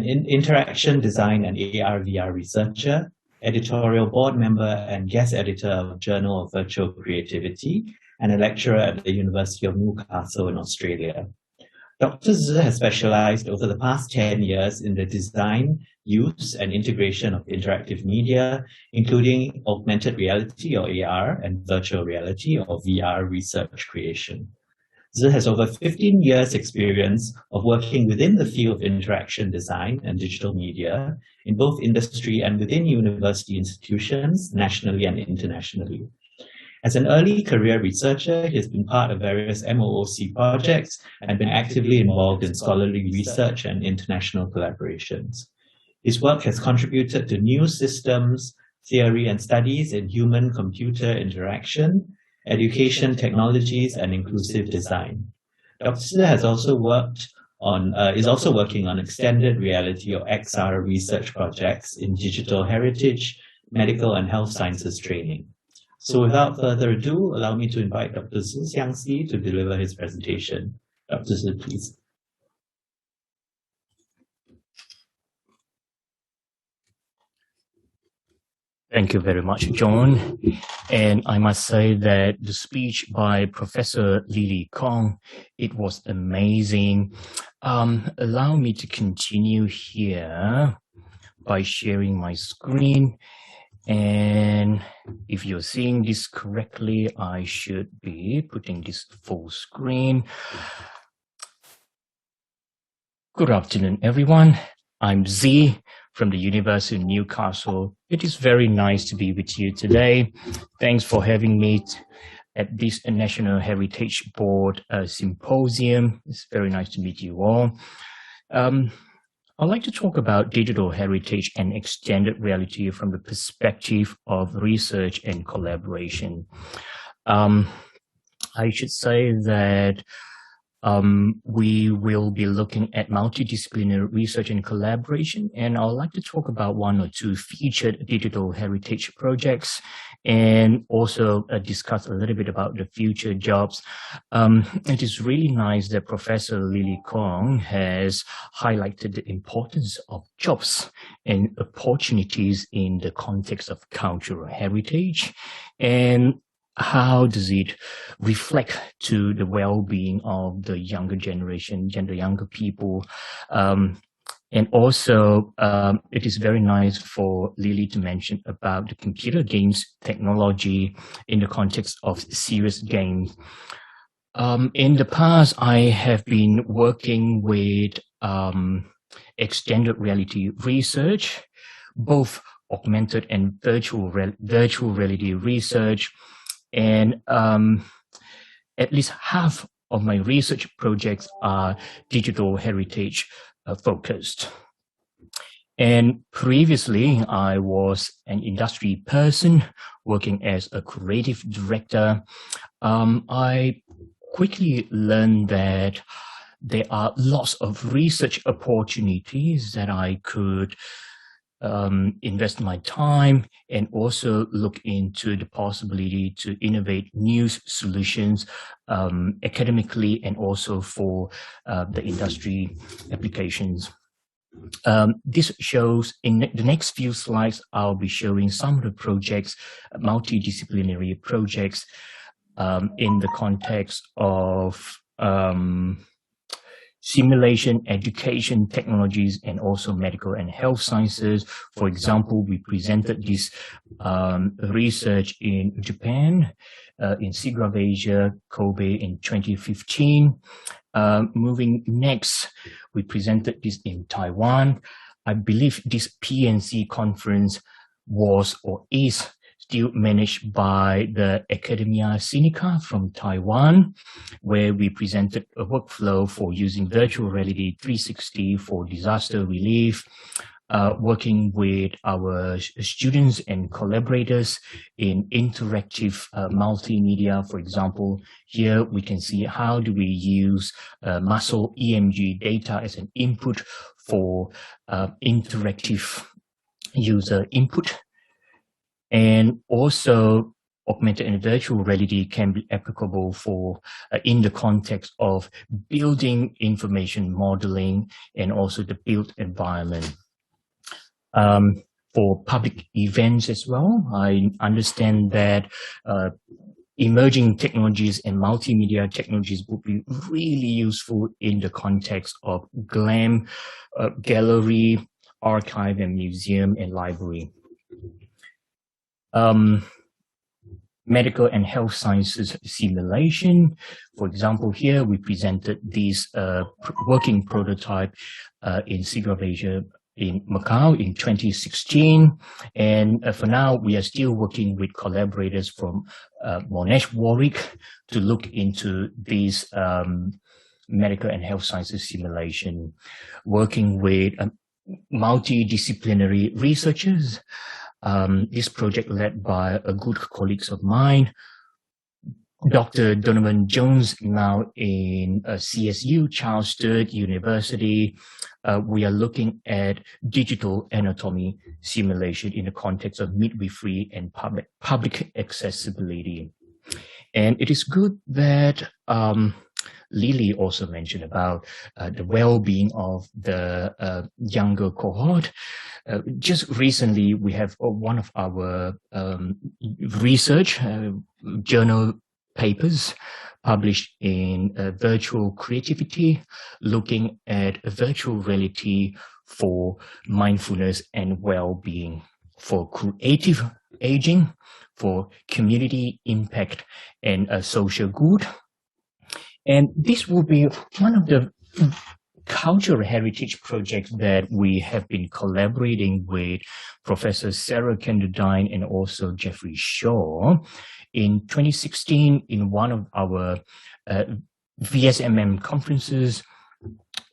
interaction design and AR/VR researcher, editorial board member and guest editor of Journal of Virtual Creativity, and a lecturer at the University of Newcastle in Australia. Dr. Zi has specialized over the past 10 years in the design, use, and integration of interactive media, including augmented reality or AR and virtual reality or VR research creation. Zi has over 15 years experience of working within the field of interaction design and digital media in both industry and within university institutions, nationally and internationally. As an early career researcher, he has been part of various MOOC projects and been actively involved in scholarly research and international collaborations. His work has contributed to new systems, theory and studies in human-computer interaction, education technologies, and inclusive design. Dr. Zi has also is also working on extended reality or XR research projects in digital heritage, medical and health sciences training. So without further ado, allow me to invite Dr. Siang to deliver his presentation. Dr. Zi, please. Thank you very much, John. And I must say that the speech by Professor Lily Kong, it was amazing. Allow me to continue here by sharing my screen. And if you're seeing this correctly, I should be putting this full screen. Good afternoon, everyone. I'm Z from the University of Newcastle. It is very nice to be with you today. Thanks for having me at this National Heritage Board Symposium. It's very nice to meet you all. I'd like to talk about digital heritage and extended reality from the perspective of research and collaboration. I should say that we will be looking at multidisciplinary research and collaboration, and I'd like to talk about one or two featured digital heritage projects and also discuss a little bit about the future jobs. It is really nice that Professor Lily Kong has highlighted the importance of jobs and opportunities in the context of cultural heritage, and how does it reflect to the well-being of the younger generation, the younger people? And also, it is very nice for Lily to mention about the computer games technology in the context of serious games. In the past, I have been working with extended reality research, both augmented and virtual reality research. And at least half of my research projects are digital heritage focused. And previously, I was an industry person working as a creative director. I quickly learned that there are lots of research opportunities that I could invest my time and also look into the possibility to innovate new solutions academically and also for the industry applications. This shows in the next few slides, I'll be showing some of the projects, multidisciplinary projects in the context of simulation, education technologies, and also medical and health sciences. For example, we presented this research in Japan, in Seagrove Asia, Kobe in 2015. Moving next, we presented this in Taiwan. I believe this PNC conference was or is still managed by the Academia Sinica from Taiwan, where we presented a workflow for using virtual reality 360 for disaster relief, working with our students and collaborators in interactive multimedia. For example, here we can see how do we use muscle EMG data as an input for interactive user input. And also augmented and virtual reality can be applicable for in the context of building information modeling and also the built environment. For public events as well, I understand that emerging technologies and multimedia technologies would be really useful in the context of gallery, archive, and museum and library. Medical and health sciences simulation. For example, here we presented this working prototype in Singapore, in Macau in 2016. And for now, we are still working with collaborators from Monash Warwick to look into these medical and health sciences simulation, working with multidisciplinary researchers. This project led by a good colleagues of mine, Dr. Donovan Jones, now in CSU, Charles Sturt University. We are looking at digital anatomy simulation in the context of midwifery and public accessibility. And it is good that Lily also mentioned about the well-being of the younger cohort. Just recently, we have one of our research journal papers published in Virtual Creativity, looking at virtual reality for mindfulness and well-being, for creative aging, for community impact and social good. And this will be one of the cultural heritage projects that we have been collaborating with Professor Sarah Kenderdine and also Jeffrey Shaw. In 2016, in one of our VSMM conferences,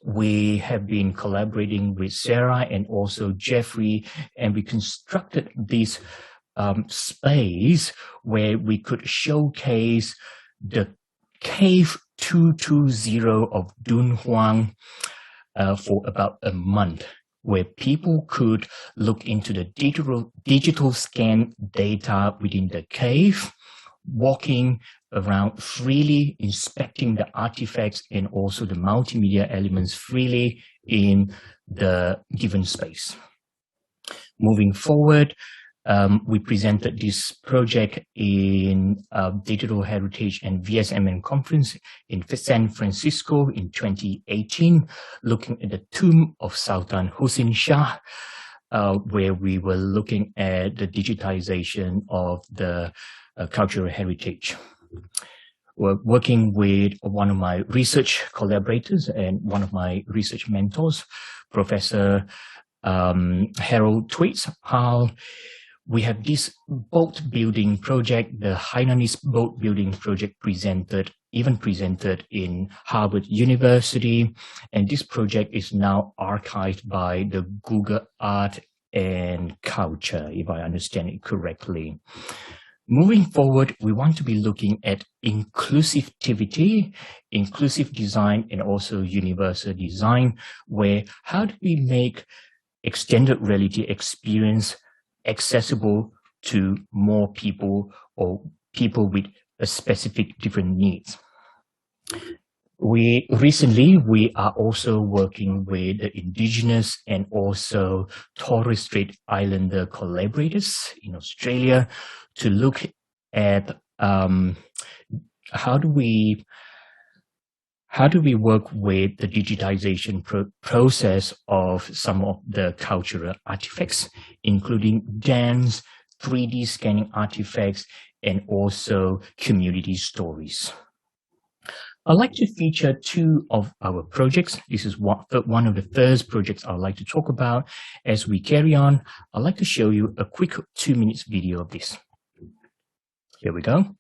we have been collaborating with Sarah and also Jeffrey, and we constructed this space where we could showcase the Cave 220 of Dunhuang for about a month, where people could look into the digital scan data within the cave, walking around freely, inspecting the artifacts and also the multimedia elements freely in the given space. Moving forward, we presented this project in Digital Heritage and VSMN conference in San Francisco in 2018, looking at the tomb of Sultan Hussein Shah, where we were looking at the digitization of the cultural heritage. We're working with one of my research collaborators and one of my research mentors, Professor Harold Twaits, how we have this boat building project, the Hainanese boat building project presented in Harvard University. And this project is now archived by the Google Art and Culture, if I understand it correctly. Moving forward, we want to be looking at inclusivity, inclusive design, and also universal design, where how do we make extended reality experience accessible to more people or people with a specific different needs. We are also working with the Indigenous and also Torres Strait Islander collaborators in Australia to look at how do we work with the digitization process of some of the cultural artifacts, including dance, 3D scanning artifacts, and also community stories. I'd like to feature two of our projects. This is one of the first projects I'd like to talk about. As we carry on, I'd like to show you a quick 2 minutes video of this. Here we go.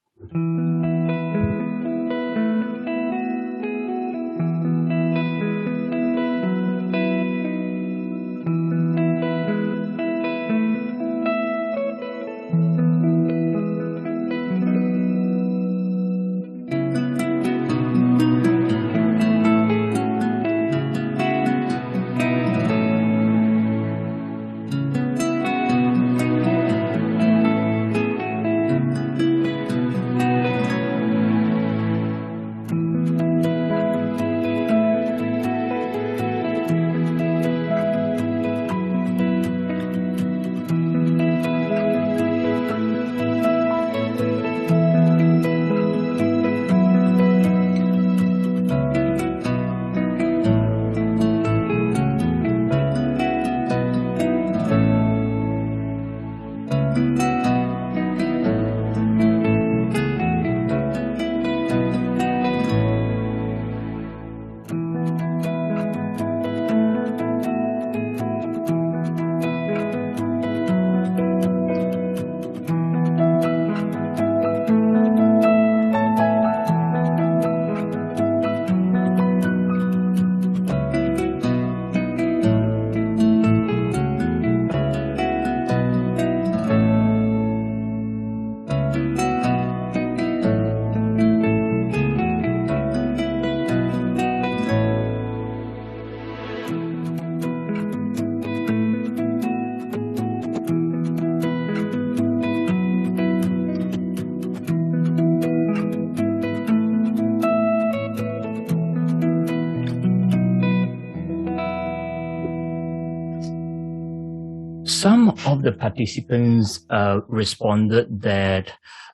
Some of the participants responded that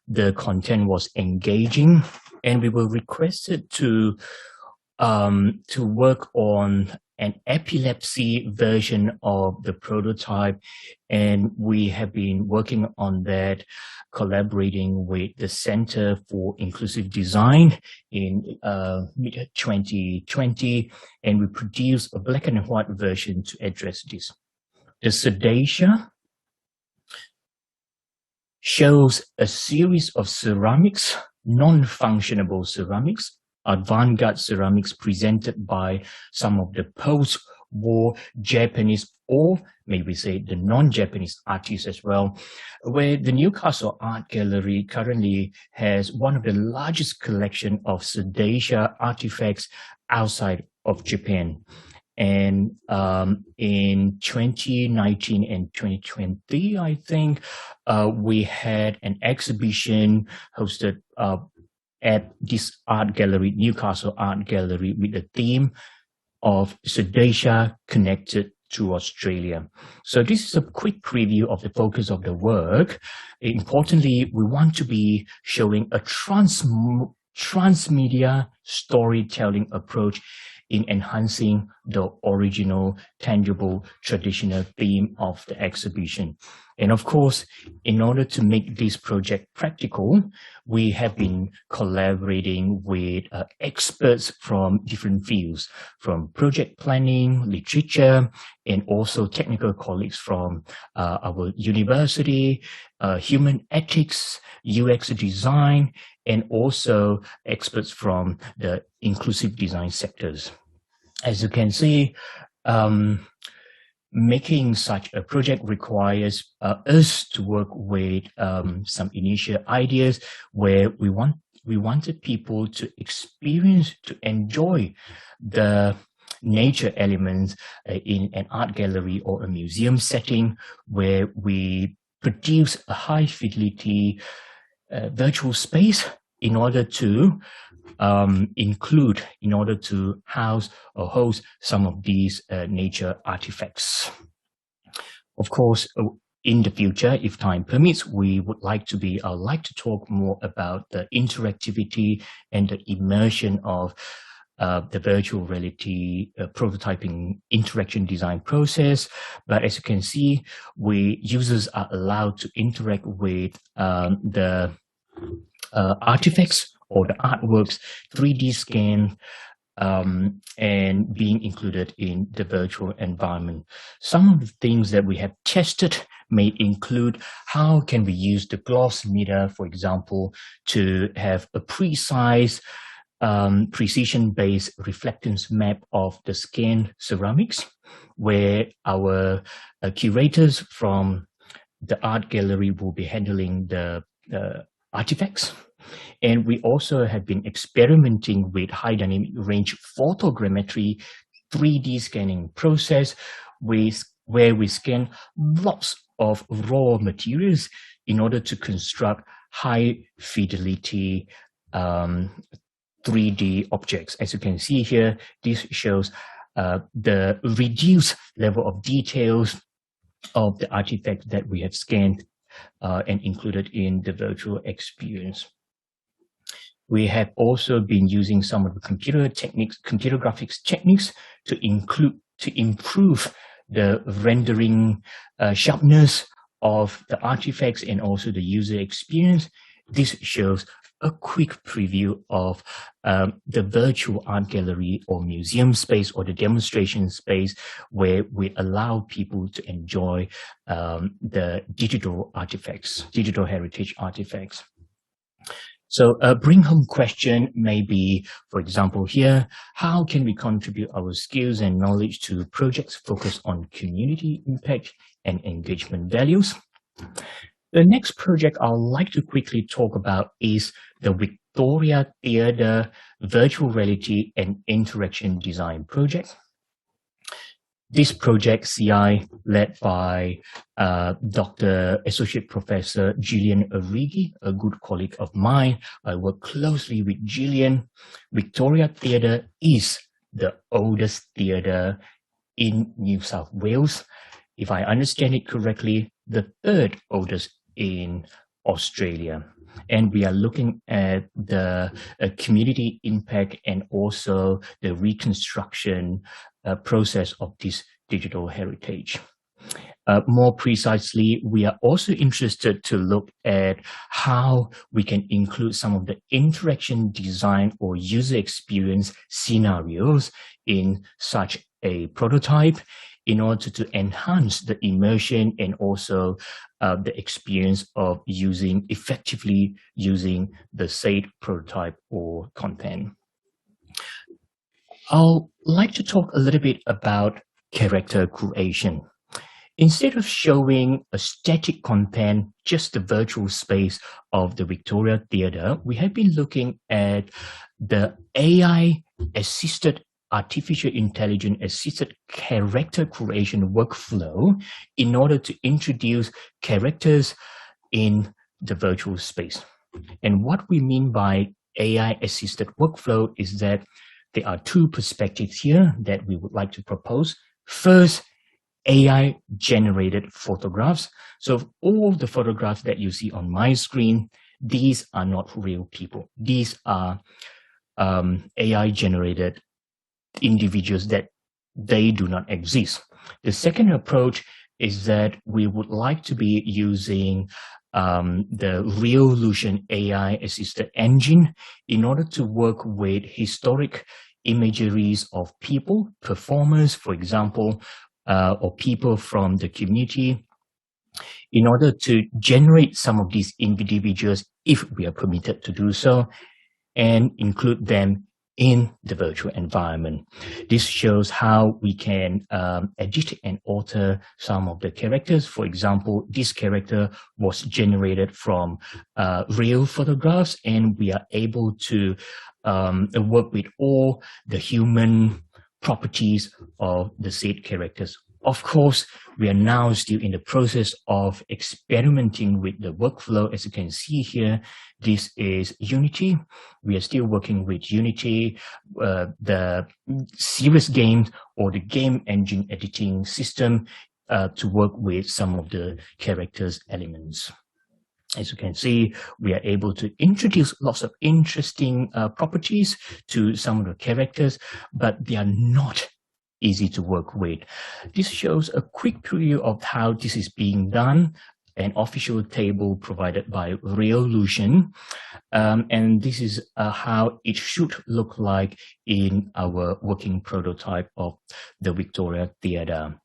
the content was engaging, and we were requested to work on an epilepsy version of the prototype, and we have been working on that, collaborating with the Center for Inclusive Design in mid-2020, and we produced a black and white version to address this. The Sudacia shows a series of ceramics, non-functionable ceramics, avant-garde ceramics presented by some of the post-war Japanese, or maybe say the non-Japanese artists as well, where the Newcastle Art Gallery currently has one of the largest collection of Sudacia artifacts outside of Japan. And in 2019 and 2020, I think, we had an exhibition hosted at this art gallery, Newcastle Art Gallery, with the theme of Sudacia Connected to Australia. So this is a quick preview of the focus of the work. Importantly, we want to be showing a transmedia storytelling approach in enhancing the original, tangible, traditional theme of the exhibition. And of course, in order to make this project practical, we have been collaborating with experts from different fields, from project planning, literature, and also technical colleagues from our university, human ethics, UX design, and also experts from the inclusive design sectors. As you can see, making such a project requires us to work with some initial ideas where we wanted people to experience, to enjoy the nature elements in an art gallery or a museum setting, where we produce a high fidelity virtual space in order to house or host some of these nature artifacts. Of course, in the future, if time permits, I'd like to talk more about the interactivity and the immersion of the virtual reality prototyping interaction design process. But as you can see, users are allowed to interact with the artifacts or the artworks 3D scan and being included in the virtual environment. Some of the things that we have tested may include how can we use the gloss meter, for example, to have a precise precision-based reflectance map of the scanned ceramics, where our curators from the art gallery will be handling the artifacts. And we also have been experimenting with high dynamic range photogrammetry 3D scanning process where we scan lots of raw materials in order to construct high fidelity 3D objects. As you can see here, this shows the reduced level of details of the artifact that we have scanned and included in the virtual experience. We have also been using some of the computer graphics techniques to improve the rendering sharpness of the artifacts and also the user experience. This shows a quick preview of the virtual art gallery or museum space or the demonstration space where we allow people to enjoy the digital artifacts, digital heritage artifacts. So a bring home question may be, for example, here, how can we contribute our skills and knowledge to projects focused on community impact and engagement values? The next project I'd like to quickly talk about is the Victoria Theatre Virtual Reality and Interaction Design Project. This project, Siang, led by Associate Professor Gillian Arrighi, a good colleague of mine. I work closely with Gillian. Victoria Theatre is the oldest theatre in New South Wales. if I understand it correctly, the third oldest in Australia. And we are looking at the community impact and also the reconstruction process of this digital heritage. More precisely, we are also interested to look at how we can include some of the interaction design or user experience scenarios in such a prototype in order to enhance the immersion and also the experience of effectively using the said prototype or content. I'd like to talk a little bit about character creation. Instead of showing a static content, just the virtual space of the Victoria Theatre, we have been looking at the AI-assisted, artificial intelligence-assisted character creation workflow in order to introduce characters in the virtual space. And what we mean by AI-assisted workflow is that there are two perspectives here that we would like to propose. First, AI-generated photographs. So all the photographs that you see on my screen, these are not real people. These are AI-generated individuals that they do not exist. The second approach is that we would like to be using the Reolution AI-assisted engine in order to work with historic imageries of people, performers, for example, or people from the community, in order to generate some of these individuals, if we are permitted to do so, and include them in the virtual environment. This shows how we can edit and alter some of the characters. For example, this character was generated from real photographs, and we are able to work with all the human properties of the said characters. Of course, we are now still in the process of experimenting with the workflow. As you can see here, this is Unity. We are still working with Unity, the serious games or the game engine editing system to work with some of the characters elements. As you can see, we are able to introduce lots of interesting properties to some of the characters, but they are not easy to work with. This shows a quick preview of how this is being done, an official table provided by Reolution. And this is how it should look like in our working prototype of the Victoria Theatre.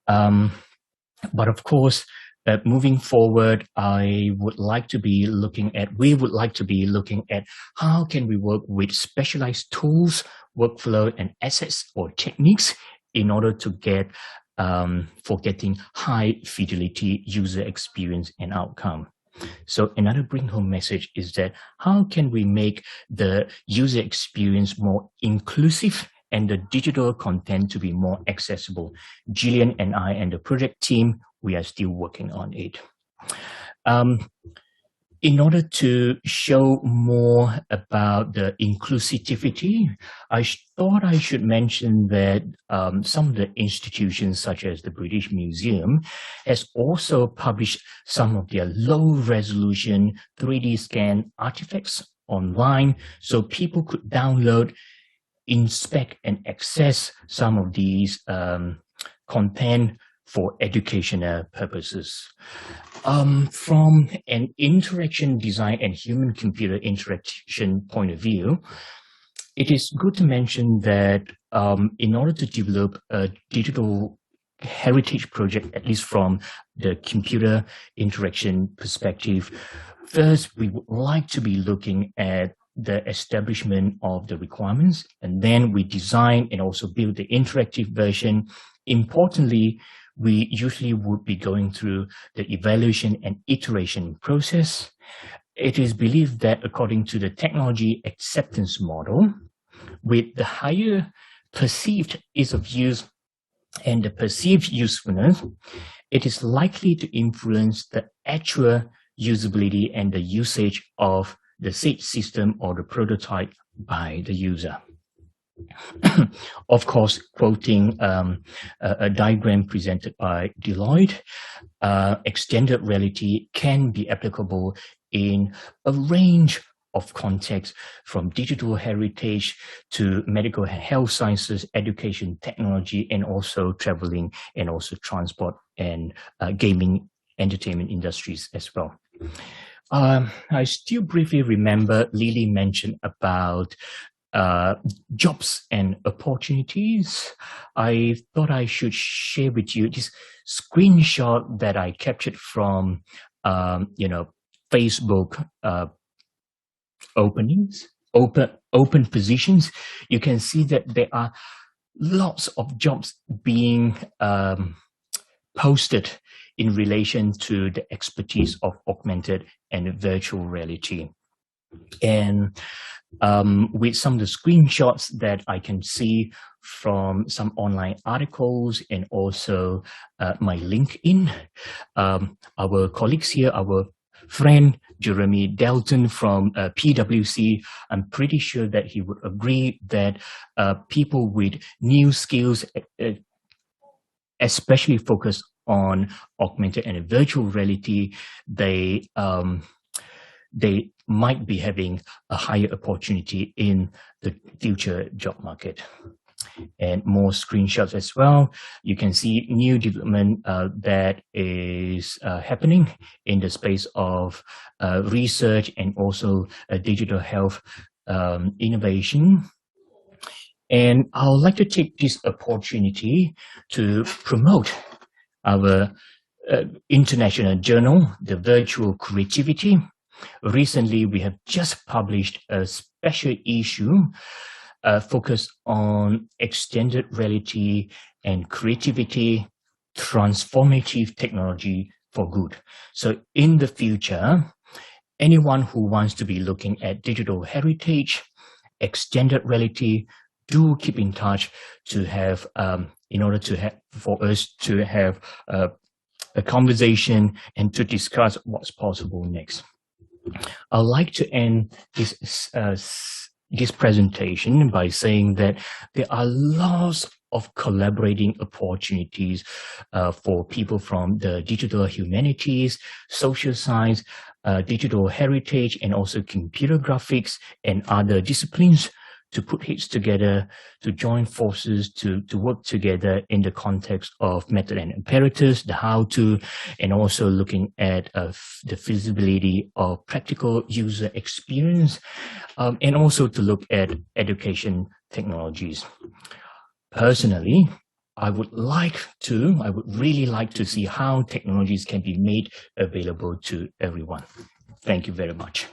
But of course, moving forward, we would like to be looking at how can we work with specialized tools, workflow, and assets or techniques in order to get for getting high fidelity user experience and outcome. So another bring home message is that how can we make the user experience more inclusive and the digital content to be more accessible? Gillian and I and the project team, we are still working on it. In order to show more about the inclusivity, I thought I should mention that some of the institutions such as the British Museum has also published some of their low-resolution 3D scan artifacts online, so people could download, inspect, and access some of these content for educational purposes. From an interaction design and human-computer interaction point of view, it is good to mention that in order to develop a digital heritage project, at least from the computer interaction perspective, first we would like to be looking at the establishment of the requirements, and then we design and also build the interactive version. Importantly, we usually would be going through the evaluation and iteration process. It is believed that according to the technology acceptance model, with the higher perceived ease of use and the perceived usefulness, it is likely to influence the actual usability and the usage of the said system or the prototype by the user. Of course, quoting a diagram presented by Deloitte, extended reality can be applicable in a range of contexts, from digital heritage to medical health sciences, education, technology, and also traveling, and also transport and gaming, entertainment industries as well. I still briefly remember Lily mentioned about jobs and opportunities. I thought I should share with you this screenshot that I captured from, Facebook open positions. You can see that there are lots of jobs being posted in relation to the expertise of augmented and virtual reality. And with some of the screenshots that I can see from some online articles and also my LinkedIn, our colleagues here, our friend Jeremy Dalton from PwC, I'm pretty sure that he would agree that people with new skills, especially focused on augmented and virtual reality, they might be having a higher opportunity in the future job market. And more screenshots as well. You can see new development that is happening in the space of research and also digital health innovation. And I would like to take this opportunity to promote our international journal, the Virtual Creativity. Recently, we have just published a special issue focused on extended reality and creativity, transformative technology for good. So in the future, anyone who wants to be looking at digital heritage, extended reality, do keep in touch to have, in order to have, for us to have a conversation and to discuss what's possible next. I'd like to end this presentation by saying that there are lots of collaborating opportunities for people from the digital humanities, social science, digital heritage, and also computer graphics and other disciplines to put heads together, to join forces, to work together in the context of method and imperatives, the how-to, and also looking at the feasibility of practical user experience, and also to look at education technologies. Personally, I would really like to see how technologies can be made available to everyone. Thank you very much.